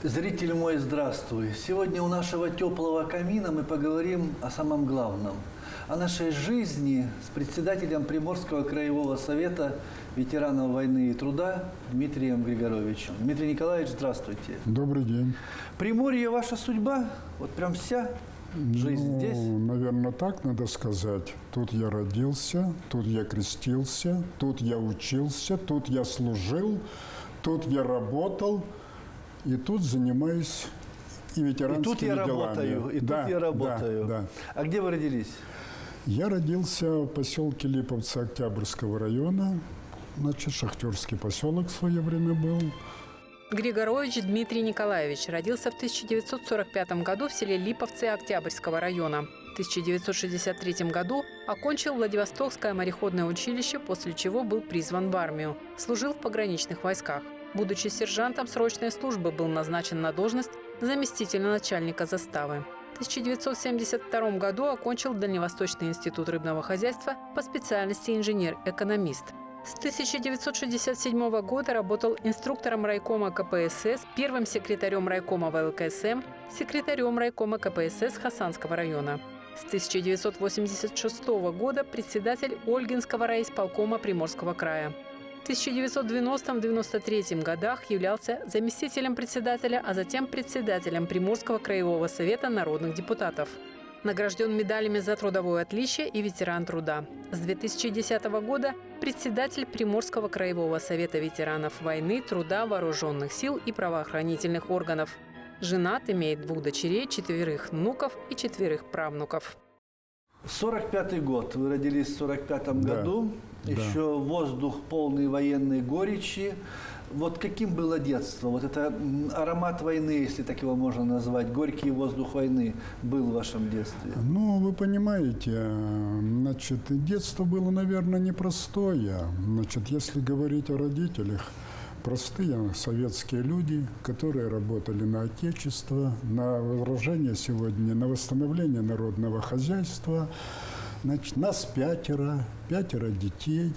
Зритель мой, здравствуй! Сегодня у нашего теплого камина мы поговорим о самом главном. О нашей жизни с председателем Приморского краевого совета ветеранов войны и труда Дмитрием Григоровичем. Дмитрий Николаевич, здравствуйте! Добрый день. Приморье – ваша судьба? Вот прям вся жизнь здесь? Наверное, так надо сказать. Тут я родился, тут я крестился, тут я учился, тут я служил, тут я работал. И тут занимаюсь и ветеранскими делами. И тут я работаю, и тут я работаю. Да. А где вы родились? Я родился в поселке Липовцы Октябрьского района. Значит, шахтерский поселок в свое время был. Григорович Дмитрий Николаевич родился в 1945 году в селе Липовцы Октябрьского района. В 1963 году окончил Владивостокское мореходное училище, после чего был призван в армию. Служил в пограничных войсках. Будучи сержантом срочной службы, был назначен на должность заместителя начальника заставы. В 1972 году окончил Дальневосточный институт рыбного хозяйства по специальности инженер-экономист. С 1967 года работал инструктором райкома КПСС, первым секретарем райкома ВЛКСМ, секретарем райкома КПСС Хасанского района. С 1986 года председатель Ольгинского райисполкома Приморского края. В 1990-93 годах являлся заместителем председателя, а затем председателем Приморского краевого совета народных депутатов. Награжден медалями за трудовое отличие и ветеран труда. С 2010 года председатель Приморского краевого совета ветеранов войны, труда, вооруженных сил и правоохранительных органов. Женат, имеет 2 дочерей, 4 внуков и 4 правнуков. 45-й год. Вы родились в 45-м году. Еще воздух полный военной горечи. Вот каким было детство? Вот это аромат войны, если так его можно назвать, горький воздух войны был в вашем детстве? Ну, вы понимаете, значит, детство было, наверное, непростое. Значит, если говорить о родителях, простые советские люди, которые работали на Отечество, на возрождение сегодня, на восстановление народного хозяйства. Значит, нас 5 детей,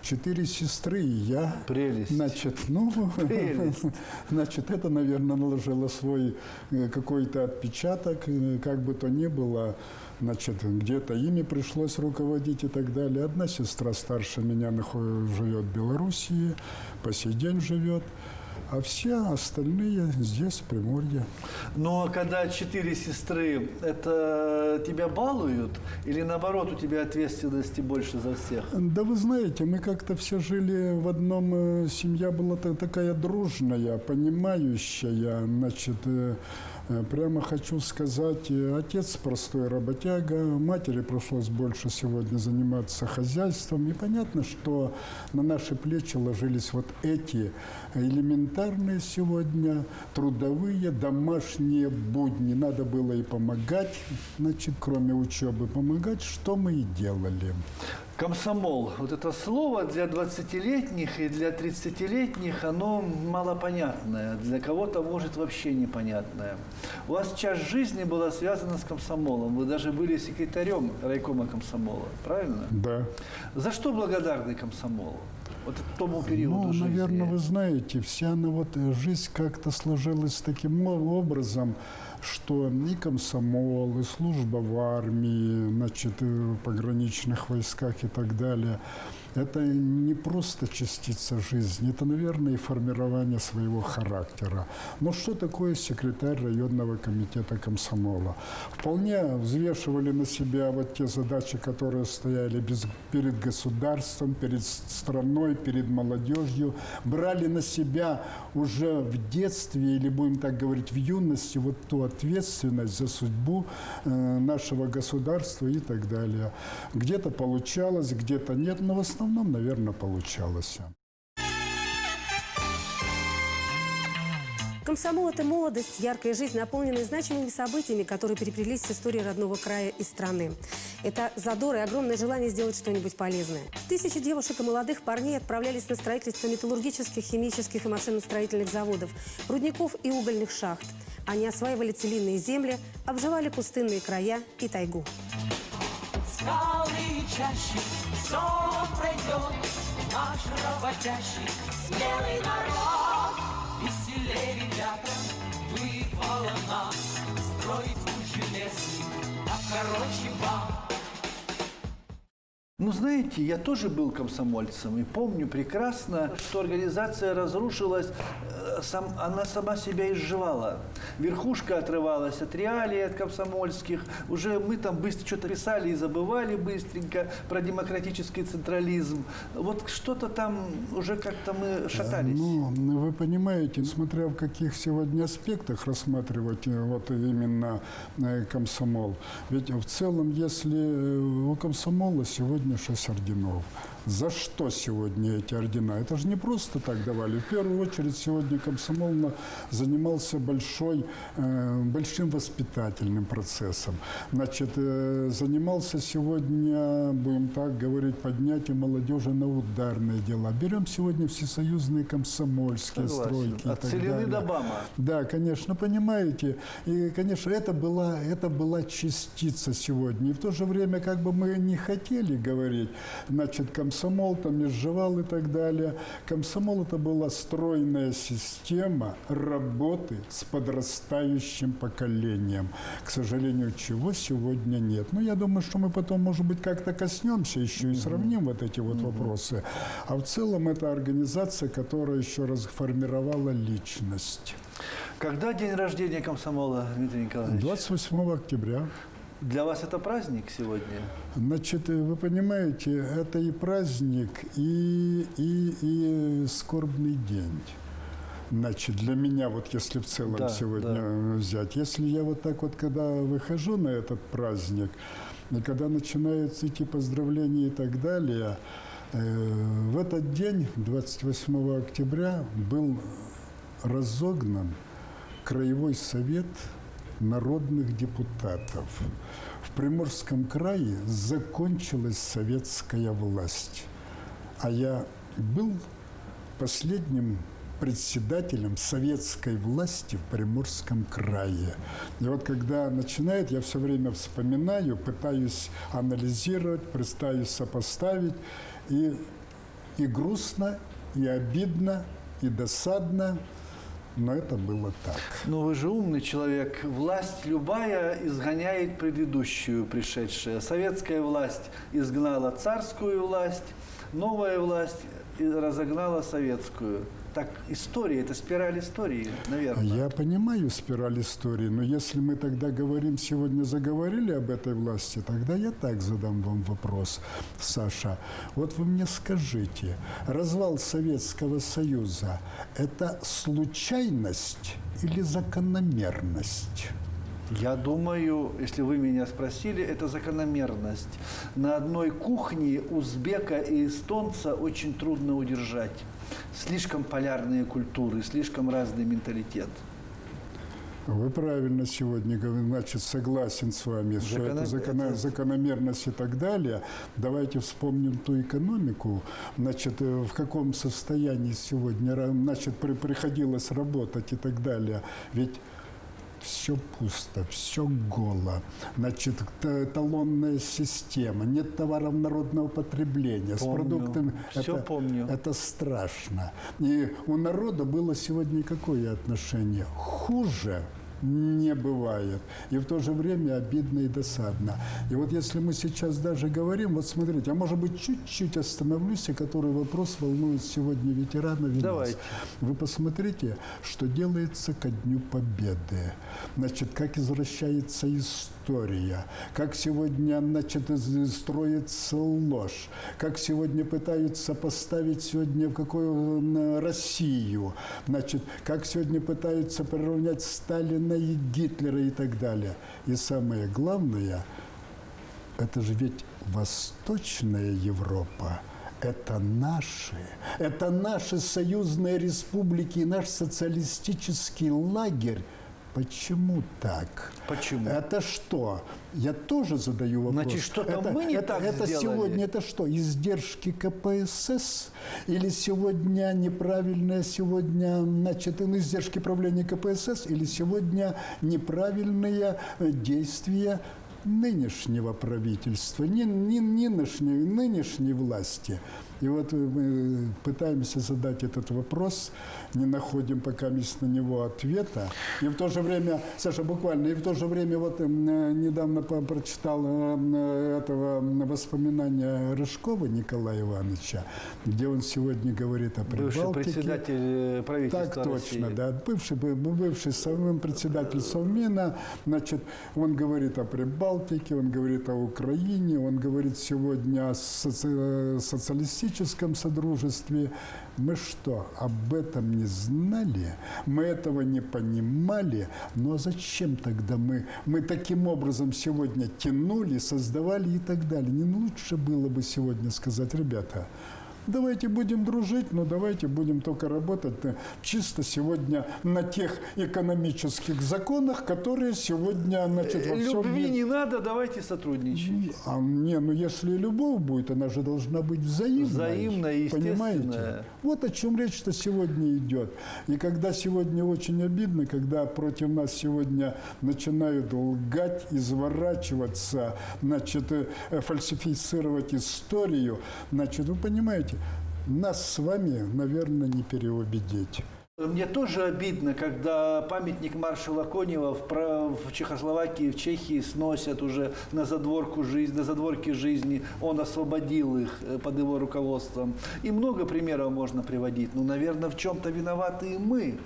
4 сестры и я. Прелесть. Значит, Прелесть. Значит, это, наверное, наложило свой какой-то отпечаток, как бы то ни было. Значит, где-то ими пришлось руководить и так далее. Одна сестра старше меня живет в Белоруссии, по сей день живет, а все остальные здесь, в Приморье. Но когда 4 сестры, это тебя балуют? Или наоборот, у тебя ответственности больше за всех? Да вы знаете, мы как-то все жили в одном, семья была такая дружная, понимающая, значит, прямо хочу сказать, отец простой работяга, матери пришлось больше сегодня заниматься хозяйством. И понятно, что на наши плечи ложились вот эти элементарные сегодня трудовые домашние будни. Надо было и помогать, значит, кроме учебы, помогать, что мы и делали. Комсомол. Вот это слово для 20-летних и для 30-летних, оно малопонятное. Для кого-то, может, вообще непонятное. У вас часть жизни была связана с комсомолом. Вы даже были секретарем райкома комсомола. Правильно? Да. За что благодарны комсомолу? Вот тому периоду жизни. Наверное, вы знаете, вся жизнь как-то сложилась таким образом, что и комсомол, и служба в армии, значит, в пограничных войсках и так далее, это не просто частица жизни, это, наверное, и формирование своего характера. Но что такое секретарь районного комитета комсомола? Вполне взвешивали на себя вот те задачи, которые стояли перед государством, перед страной, перед молодежью, брали на себя уже в детстве, или будем так говорить, в юности, вот ту ответственность за судьбу нашего государства и так далее. Где-то получалось, где-то нет, но в основном, наверное, получалось. Комсомол – это молодость, яркая жизнь, наполненная значимыми событиями, которые переплелись с историей родного края и страны. Это задор и огромное желание сделать что-нибудь полезное. Тысячи девушек и молодых парней отправлялись на строительство металлургических, химических и машиностроительных заводов, рудников и угольных шахт. Они осваивали целинные земли, обживали пустынные края и тайгу. Скалы и чащи, сон пройдет, наш работящий, смелый народ. Веселее ребята, выпало нам строить путь железный, а короче вам. Ну, знаете, я тоже был комсомольцем и помню прекрасно, что организация разрушилась, она сама себя изживала. Верхушка отрывалась от реалий, от комсомольских. Уже мы там быстро что-то писали и забывали быстренько про демократический централизм. Вот что-то там уже как-то мы шатались. Ну, вы понимаете, смотря в каких сегодня аспектах рассматривать вот именно комсомол. Ведь в целом, если у комсомола сегодня 6 орденов. За что сегодня эти ордена? Это же не просто так давали. В первую очередь сегодня комсомол занимался большим воспитательным процессом. Значит, занимался сегодня, будем так говорить, поднятием молодежи на ударные дела. Берем сегодня всесоюзные комсомольские стройки. От Целины до БАМа. Да, конечно, понимаете. И, конечно, это была частица сегодня. И в то же время, как бы мы не хотели говорить, значит, комсомол там изживал и так далее. Комсомол – это была стройная система работы с подрастающим поколением. К сожалению, чего сегодня нет. Но я думаю, что мы потом, может быть, как-то коснемся еще и сравним вот эти вот вопросы. А в целом это организация, которая еще раз формировала личность. Когда день рождения комсомола, Дмитрий Николаевич? 28 октября. Для вас это праздник сегодня? Значит, вы понимаете, это и праздник, и скорбный день. Значит, для меня, вот если в целом сегодня взять, если я вот так вот, когда выхожу на этот праздник, и когда начинаются эти поздравления и так далее, в этот день, 28 октября, был разогнан Краевой совет народных депутатов. В Приморском крае закончилась советская власть. А я был последним председателем советской власти в Приморском крае. И вот когда начинает, я все время вспоминаю, пытаюсь анализировать, пытаюсь сопоставить. И грустно, и обидно, и досадно. Но это было так. Но вы же умный человек. Власть любая изгоняет предыдущую, пришедшую. Советская власть изгнала царскую власть, новая власть разогнала советскую. Так, история, это спираль истории, наверное. Я понимаю спираль истории, но если мы тогда говорим, сегодня заговорили об этой власти, тогда я так задам вам вопрос, Саша. Вот вы мне скажите, развал Советского Союза – это случайность или закономерность? Я думаю, если вы меня спросили, это закономерность. На одной кухне узбека и эстонца очень трудно удержать. Слишком полярные культуры, слишком разный менталитет. Вы правильно сегодня, значит, согласен с вами, что это закономерность и так далее. Давайте вспомним ту экономику, значит, в каком состоянии сегодня, значит, приходилось работать и так далее. Ведь все пусто, все голо. Значит, талонная система, нет товаров народного потребления. Помню. С продуктами. Помню. Это страшно. И у народа было сегодня какое отношение? Хуже не бывает. И в то же время обидно и досадно. И вот если мы сейчас даже говорим, вот смотрите, а может быть чуть-чуть остановлюсь, который вопрос волнует сегодня ветеранов и нас. Вы посмотрите, что делается ко Дню Победы. Значит, как извращается история, как сегодня, значит, строится ложь, как сегодня пытаются поставить сегодня в какую Россию, значит, как сегодня пытаются приравнять Сталина и Гитлера и так далее. И самое главное, это же ведь Восточная Европа. Это наши союзные республики и наш социалистический лагерь. Почему так? Почему? Это что? Я тоже задаю вопрос. Значит, что-то мы не так это сделали. Сегодня это что? Издержки КПСС? Или сегодня неправильные значит, издержки правления КПСС? Или сегодня неправильные действия нынешнего правительства, нынешней власти. И вот мы пытаемся задать этот вопрос, не находим пока на него ответа. И в то же время, Саша, буквально, и в то же время вот недавно прочитал этого воспоминания Рыжкова Николая Ивановича, где он сегодня говорит о Прибалтике. Бывший председатель правительства Так России. точно, да. Бывший председатель Совмина. Значит, он говорит о Прибалтике, он говорит о Украине, он говорит сегодня о социалистическом содружестве. Мы что, об этом не знали? Мы этого не понимали? Ну а зачем тогда мы таким образом сегодня тянули, создавали и так далее? Не лучше было бы сегодня сказать: ребята, давайте будем дружить, но давайте будем только работать чисто сегодня на тех экономических законах, которые сегодня, значит, во всем Любви мире. не надо, давайте сотрудничать. Ну если любовь будет, она же должна быть взаимной. Взаимная, естественная. Понимаете? Вот о чем речь-то сегодня идет. И когда сегодня очень обидно, когда против нас сегодня начинают лгать, изворачиваться, значит, фальсифицировать историю, значит, вы понимаете, нас с вами, наверное, не переубедить. Мне тоже обидно, когда памятник маршала Конева в Чехословакии, в Чехии сносят уже на задворке жизни. Он освободил их под его руководством. И много примеров можно приводить. Но, наверное, в чем-то виноваты и мы.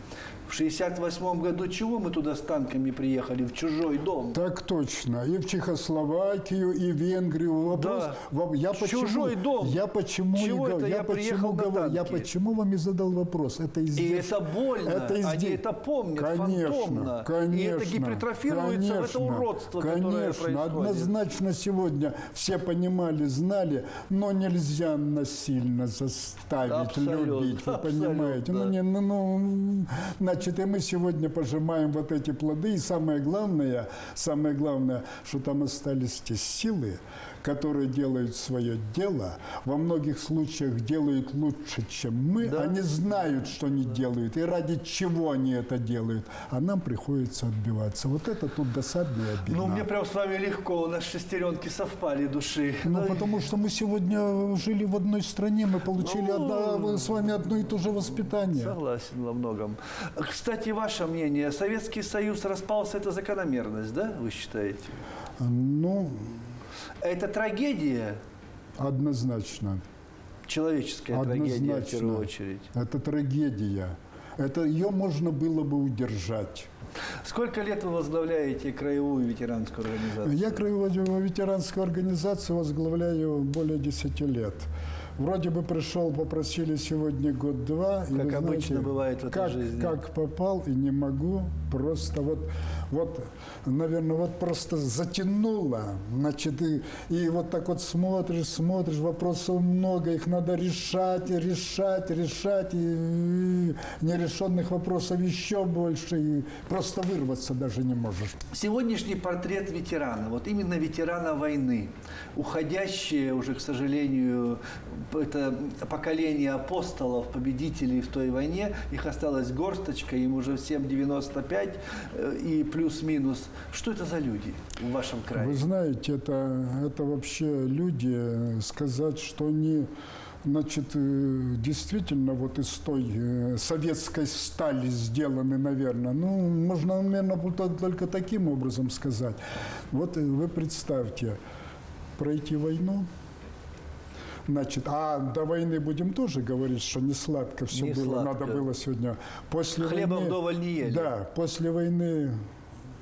В 1968 году чего мы туда с танками приехали? В чужой дом. Так точно. И в Чехословакию, и в Венгрию. Вопрос, Да. Чужой дом. Я почему вам и задал вопрос? Это И это больно. Они это помнят фантомно. Конечно, и это гипертрофируется в это уродство, которое происходит. Однозначно сегодня все понимали, знали, но нельзя насильно заставить любить. Вы понимаете? Значит, и мы сегодня пожимаем вот эти плоды. И самое главное, что там остались те силы, которые делают свое дело, во многих случаях делают лучше, чем мы. Да. Они знают, что они делают, и ради чего они это делают. А нам приходится отбиваться. Вот это тут досадно и обидно. Ну, мне прям с вами легко, у нас шестеренки совпали души. Ну, потому что мы сегодня жили в одной стране, мы получили с вами одно и то же воспитание. Согласен во многом. Кстати, ваше мнение, Советский Союз распался, это закономерность, да, вы считаете? Ну... Это трагедия? Однозначно. Человеческая трагедия, в первую очередь. Это трагедия. Ее можно было бы удержать. Сколько лет вы возглавляете краевую ветеранскую организацию? Я краевую ветеранскую организацию возглавляю более 10 лет. Вроде бы пришел, попросили сегодня год-два. Как и обычно знаете, бывает в этой жизни. Как попал и не могу, просто наверное, просто затянуло. Значит, и вот так вот смотришь, вопросов много, их надо решать, и нерешенных вопросов еще больше, и просто вырваться даже не можешь. Сегодняшний портрет ветерана, вот именно ветерана войны, уходящие уже, к сожалению, это поколение апостолов, победителей в той войне, их осталась горсточка, им уже всем 95 и плюс-минус. Что это за люди в вашем крае? Вы знаете, это вообще люди, сказать, что они, значит, действительно вот из той советской стали сделаны, наверное. Ну, можно, наверное, только таким образом сказать. Вот вы представьте, пройти войну. Значит, до войны будем тоже говорить, что не сладко все не было. Сладко. Надо было сегодня. Хлеба вдоволь не ели. Да, после войны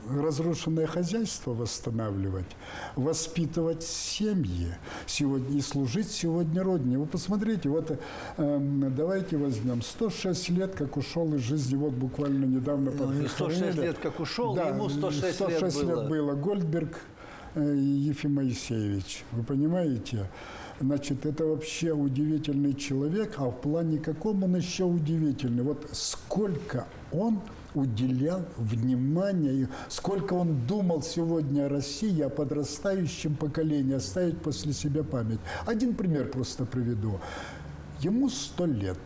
разрушенное хозяйство восстанавливать, воспитывать семьи сегодня, и служить сегодня Родине. Вы посмотрите, вот давайте возьмем 106 лет, как ушел из жизни, вот буквально недавно. Не 106 лет, как ушел, да, ему 106 лет было. Гольдберг Ефим Моисеевич, вы понимаете? Значит, это вообще удивительный человек, а в плане каком он еще удивительный. Вот сколько он уделял внимания, сколько он думал сегодня о России, о подрастающем поколении, оставить после себя память. Один пример просто приведу. Ему 100 лет.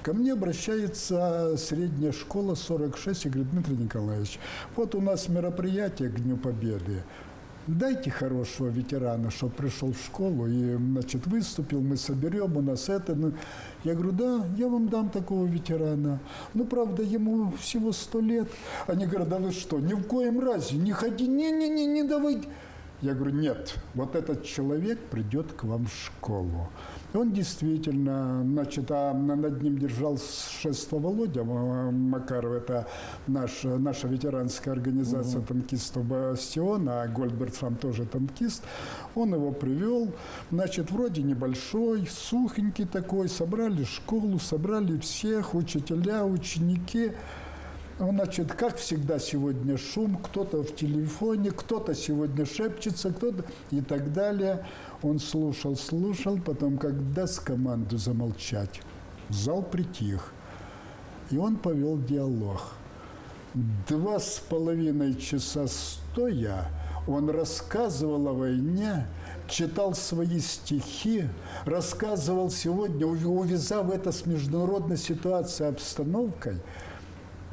Ко мне обращается средняя школа 46 и говорит: Дмитрий Николаевич, вот у нас мероприятие к Дню Победы. дайте хорошего ветерана, чтобы пришел в школу и, значит, выступил, мы соберем, у нас это. Ну, я говорю, да, я вам дам такого ветерана. Ну, правда, ему всего 100 лет. Они говорят, да вы что, ни в коем разе, не ходи, не давайте. Я говорю, нет, вот этот человек придет к вам в школу. И он действительно, значит, над ним держал шество Володя Макаров, это наша ветеранская организация танкистов «Бастиона», а Гольдберг сам тоже танкист. Он его привел, значит, вроде небольшой, сухенький такой, собрали школу, собрали всех, учителя, ученики. Значит, как всегда сегодня шум, кто-то в телефоне, кто-то сегодня шепчется, кто-то и так далее. Он слушал, потом, как даст команду замолчать, зал притих. И он повел диалог. 2,5 часа стоя он рассказывал о войне, читал свои стихи, рассказывал сегодня, увязав это с международной ситуацией, обстановкой.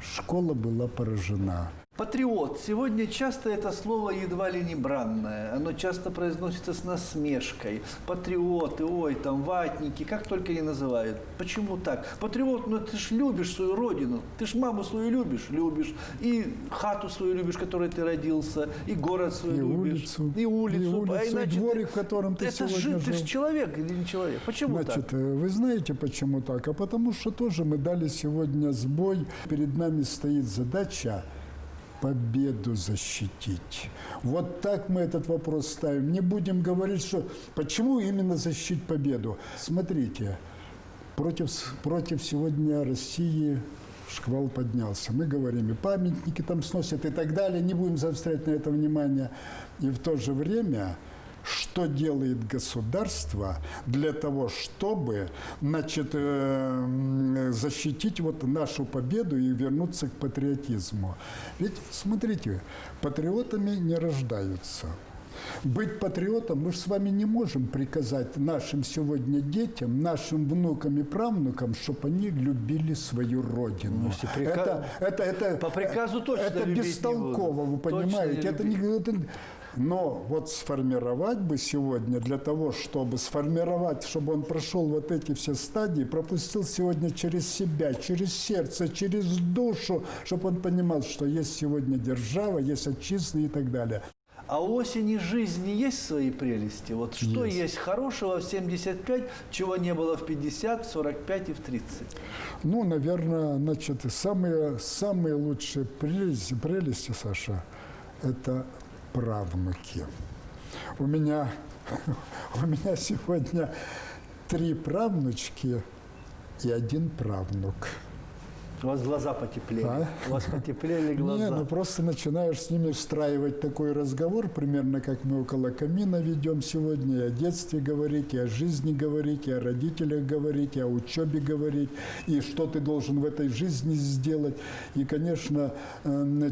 Школа была поражена. Патриот. Сегодня часто это слово едва ли не бранное. Оно часто произносится с насмешкой. Патриоты, ой, там, ватники, как только не называют. Почему так? Патриот, ну ты ж любишь свою родину. Ты ж маму свою любишь. И хату свою любишь, в которой ты родился. И город свой любишь. И улицу, А иначе дворик, в котором ты сегодня жил. Ты же человек или не человек. Почему Значит, так? вы знаете, почему так? А потому что тоже мы дали сегодня сбой. Перед нами стоит задача победу защитить. Вот так мы этот вопрос ставим. Не будем говорить, что почему именно защитить победу. Смотрите, против сегодня России шквал поднялся. Мы говорим, и памятники там сносят и так далее. Не будем заострять на это внимание. И в то же время, что делает государство для того, чтобы, значит, защитить вот нашу победу и вернуться к патриотизму. Ведь, смотрите, патриотами не рождаются. Быть патриотом мы же с вами не можем приказать нашим сегодня детям, нашим внукам и правнукам, чтобы они любили свою родину. Это по приказу точно это бестолково, вы понимаете. Но вот сформировать бы сегодня, для того, чтобы сформировать, чтобы он прошел вот эти все стадии, пропустил сегодня через себя, через сердце, через душу, чтобы он понимал, что есть сегодня держава, есть отчизна и так далее. А у осени жизни есть свои прелести? Вот что есть хорошего в 75, чего не было в 50, в 45 и в 30? Ну, наверное, значит, самые лучшие прелести, Саша, это правнуки. У меня сегодня 3 правнучки и 1 правнук. У вас глаза потеплели. А? У вас потеплели глаза. Не, ну просто начинаешь с ними устраивать такой разговор, примерно как мы около камина ведем сегодня, и о детстве говорить, и о жизни говорить, и о родителях говорить, и о учебе говорить, и что ты должен в этой жизни сделать. И, конечно,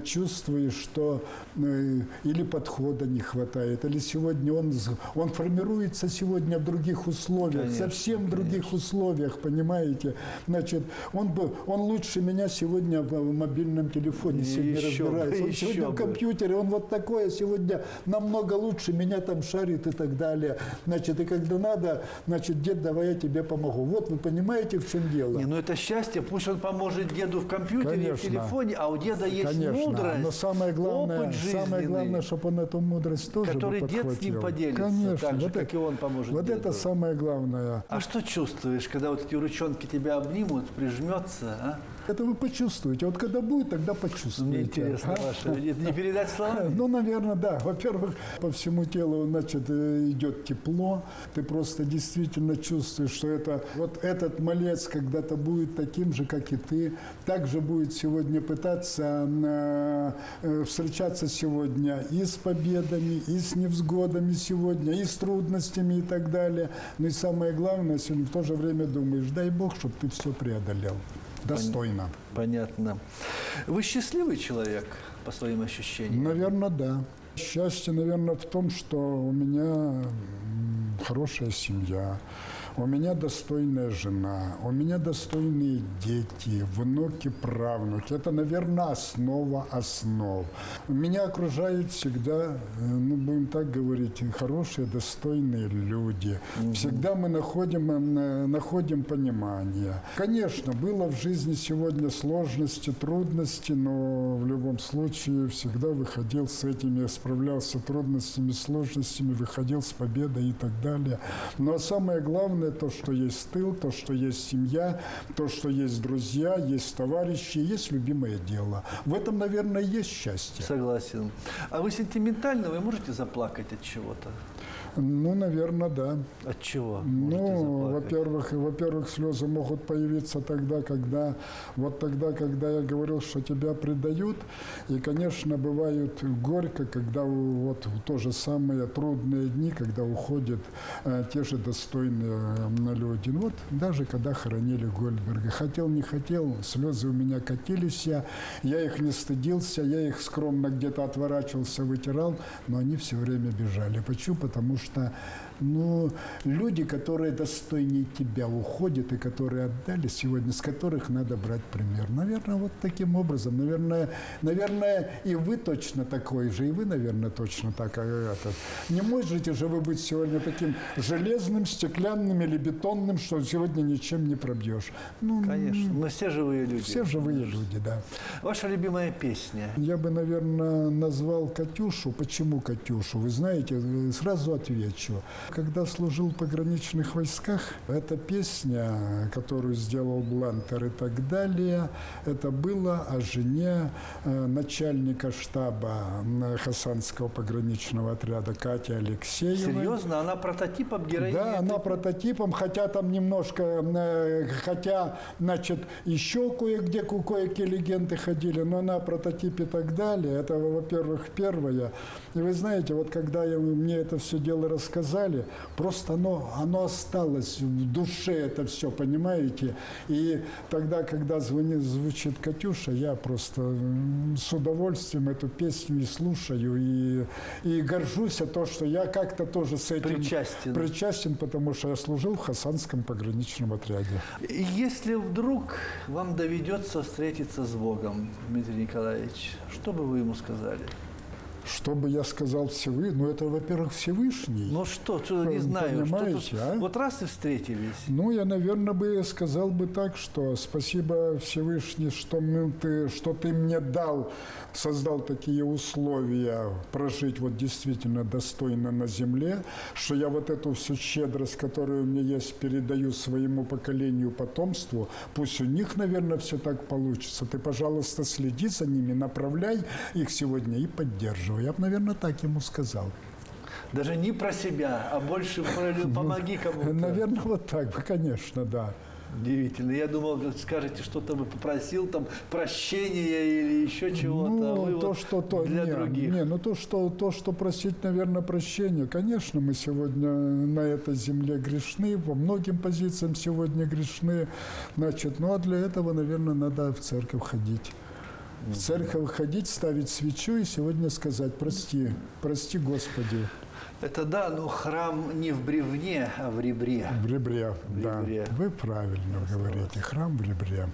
чувствуешь, что или подхода не хватает, или сегодня он формируется сегодня в других условиях, конечно, совсем других условиях, понимаете? Значит, он лучше меня сегодня в мобильном телефоне сегодня разбирается. Он сегодня в компьютере, он вот такой, а сегодня намного лучше меня там шарит и так далее. Значит, и когда надо, значит, дед, давай я тебе помогу. Вот вы понимаете, в чем дело. Не, ну это счастье, пусть он поможет деду в компьютере, конечно, в телефоне, а у деда есть конечно, мудрость, но самое главное, опыт жизненный, чтобы он эту мудрость тоже который подхватил. дед с ним поделится, конечно, так же, вот как и он поможет Вот деду. это самое главное. А что чувствуешь, когда вот эти ручонки тебя обнимут, прижмется, а? Это вы почувствуете. Вот когда будет, тогда почувствуете. Мне интересно ваше. Это не передать словами? Ну, наверное, да. Во-первых, по всему телу, значит, идет тепло. Ты просто действительно чувствуешь, что вот этот малец когда-то будет таким же, как и ты. Также будет сегодня пытаться встречаться сегодня и с победами, и с невзгодами сегодня, и с трудностями и так далее. Но и самое главное, сегодня в то же время думаешь, дай Бог, чтобы ты все преодолел. Достойно. Понятно. Вы счастливый человек, по своим ощущениям? Наверное, да. Счастье, наверное, в том, что у меня хорошая семья. у меня достойная жена, у меня достойные дети, внуки, правнуки. Это, наверное, основа основ. Меня окружают всегда, ну, будем так говорить, хорошие, достойные люди. Всегда мы находим понимание. Конечно, было в жизни сегодня сложности, трудности, но в любом случае всегда выходил с этими, справлялся с трудностями, сложностями, выходил с победой и так далее. Но самое главное, то, что есть тыл, то, что есть семья, то, что есть друзья, есть товарищи, есть любимое дело. В этом, наверное, есть счастье. Согласен. А вы сентиментальны? Вы можете заплакать от чего-то? Ну, наверное, да. От чего? можете Ну, заплакать? во-первых, слезы могут появиться тогда, когда я говорил, что тебя предают. И, конечно, бывает горько, когда вот в то же самое трудные дни, когда уходят те же достойные люди. Ну, вот даже когда хоронили Гольдберга. Хотел, не хотел, слезы у меня катились, я их не стыдился, я их скромно где-то отворачивался, вытирал, но они все время бежали. Почему? Потому что, ну, люди, которые достойнее тебя уходят и которые отдали сегодня, с которых надо брать пример. Наверное, вот таким образом. Наверное, и вы точно такой же, и вы, наверное, точно так. Не можете же вы быть сегодня таким железным, стеклянным или бетонным, что сегодня ничем не пробьешь. Ну, Конечно. Мы все живые люди. все живые люди, да. Ваша любимая песня? Я бы, наверное, назвал «Катюшу». Почему «Катюшу»? Вы знаете, сразу отвечу. Когда служил в пограничных войсках, эта песня, которую сделал Блантер и так далее, это было о жене начальника штаба Хасанского пограничного отряда Кати Алексеевой. Серьезно? Она прототипом героини? Да, она прототипом, хотя там немножко, значит, еще кое-какие легенды ходили, но она прототип и так далее. Это, во-первых, первое. И вы знаете, вот когда мне это все дело рассказали, просто оно осталось в душе, это все, понимаете? И тогда, когда звучит «Катюша», я просто с удовольствием эту песню и слушаю, и горжусь то, что я как-то тоже с этим причастен, потому что я служил в Хасанском пограничном отряде. Если вдруг вам доведется встретиться с Богом, Дмитрий Николаевич, что бы вы ему сказали? Что бы я сказал Всевышний? Ну, это, во-первых, Всевышний. Ну что не знаю. Понимаете, а? Вот раз и встретились. Ну, я, наверное, сказал бы так, что спасибо Всевышний, что ты мне создал такие условия прожить вот действительно достойно на земле, что я вот эту всю щедрость, которая у меня есть, передаю своему поколению, потомству. Пусть у них, наверное, все так получится. Ты, пожалуйста, следи за ними, направляй их сегодня и поддерживай. Я бы, наверное, так ему сказал. Даже не про себя, а больше помоги кому-то. Наверное, вот так бы, конечно, да. Удивительно. Я думал, вы скажете, что-то бы попросил, там, прощения или еще чего-то. Ну, а вы для других. То, что просить, наверное, прощения. Конечно, мы сегодня на этой земле грешны, по многим позициям сегодня грешны. Значит, ну, а для этого, наверное, надо в церковь ходить. В церковь ходить, ставить свечу и сегодня сказать: прости Господи. Это да, но храм не в бревне, а в ребре. В ребре, да. Вы правильно говорите, храм в ребре.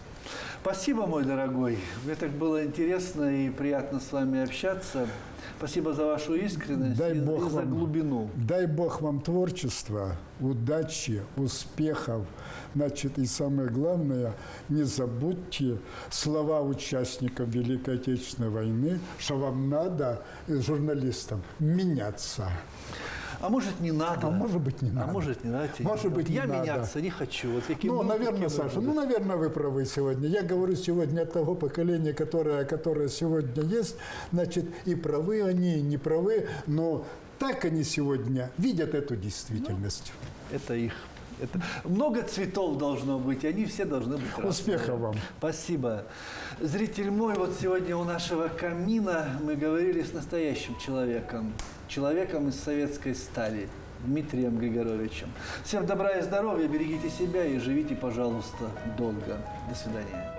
Спасибо, мой дорогой. Мне так было интересно и приятно с вами общаться. Спасибо за вашу искренность и за глубину. Дай Бог вам творчества, удачи, успехов. Значит, и самое главное, не забудьте слова участников Великой Отечественной войны, что вам надо, журналистам, меняться. А может, не надо. А может быть, не надо. А может, не надо. Может быть, я не надо. меняться не хочу. Вот ну, наверное, Саша, наверное, вы правы сегодня. Я говорю сегодня от того поколения, которое сегодня есть. Значит, и правы они, и не правы, но так они сегодня видят эту действительность. Это их. Много цветов должно быть, и они все должны быть разные. Успехов вам. Спасибо. Зритель мой, вот сегодня у нашего камина мы говорили с настоящим человеком. Человеком из советской стали. Дмитрием Григоровичем. Всем добра и здоровья, берегите себя и живите, пожалуйста, долго. До свидания.